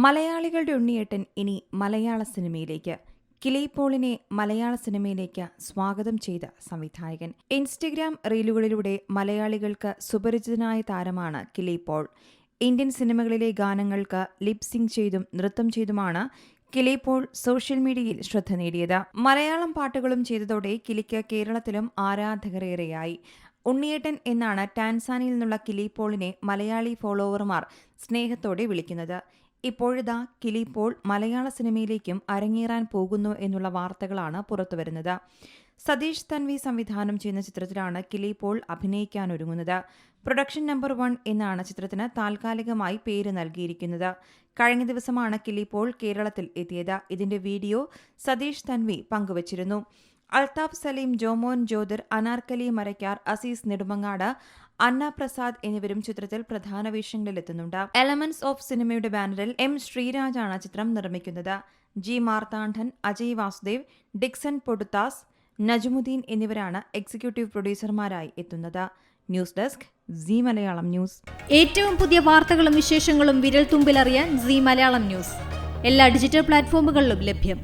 മലയാളികളുടെ ഉണ്ണിയേട്ടൻ ഇനി മലയാള സിനിമയിലേക്ക്. കിലി പോളിനെ മലയാള സിനിമയിലേക്ക് സ്വാഗതം ചെയ്ത സംവിധായകൻ. ഇൻസ്റ്റഗ്രാം റീലുകളിലൂടെ മലയാളികൾക്ക് സുപരിചിതനായ താരമാണ് കിലി പോൾ. ഇന്ത്യൻ സിനിമകളിലെ ഗാനങ്ങൾക്ക് ലിപ്സിംഗ് ചെയ്തും നൃത്തം ചെയ്തുമാണ് കിലി പോൾ സോഷ്യൽ മീഡിയയിൽ ശ്രദ്ധ നേടിയത്. മലയാളം പാട്ടുകളും ചെയ്തതോടെ കിലിക്ക് കേരളത്തിലും ആരാധകരേറെയായി. ഉണ്ണിയേട്ടൻ എന്നാണ് ടാൻസാനിയിൽ നിന്നുള്ള കിലി പോളിനെ മലയാളി ഫോളോവർമാർ സ്നേഹത്തോടെ വിളിക്കുന്നത്. ഇപ്പോഴിതാ കിലി പോൾ മലയാള സിനിമയിലേക്കും അരങ്ങേറാൻ പോകുന്നു എന്നുള്ള വാർത്തകളാണ് പുറത്തുവരുന്നത്. സതീഷ് തൻവി സംവിധാനം ചെയ്യുന്ന ചിത്രത്തിലാണ് കിലി പോൾ അഭിനയിക്കാനൊരുങ്ങുന്നത്. പ്രൊഡക്ഷൻ നമ്പർ 1 എന്നാണ് ചിത്രത്തിന് താൽക്കാലികമായി പേര് നൽകിയിരിക്കുന്നത്. കഴിഞ്ഞ ദിവസമാണ് കിലി പോൾ കേരളത്തിൽ എത്തിയത്. ഇതിന്റെ വീഡിയോ സതീഷ് തൻവി പങ്കുവച്ചിരുന്നു. അൽതാഫ് സലീം, ജോമോൻ ജ്യോതിർ, അനാർക്കലി മരക്കാർ, അസീസ് നെടുമങ്ങാട്, അന്ന പ്രസാദ് എന്നിവരും ചിത്രത്തിൽ പ്രധാന വേഷങ്ങളിലെത്തുന്നുണ്ട്. എലമെന്റ്സ് ഓഫ് സിനിമയുടെ ബാനറിൽ എം ശ്രീരാജാണ് ചിത്രം നിർമ്മിക്കുന്നത്. ജി മാർത്താണ്ഡൻ, അജയ് വാസുദേവ്, ഡിക്സൺ പൊടുത്താസ്, നജമുദ്ദീൻ എന്നിവരാണ് എക്സിക്യൂട്ടീവ് പ്രൊഡ്യൂസർമാരായി എത്തുന്നത്. News desk C Malayalam news. ഏറ്റവും പുതിയ വാർത്തകളും വിശേഷങ്ങളും വിരൽ തുമ്പിലറിയാൻ സി മലയാളം ന്യൂസ് എല്ലാ ഡിജിറ്റൽ പ്ലാറ്റ്ഫോമുകളിലും ലഭ്യം.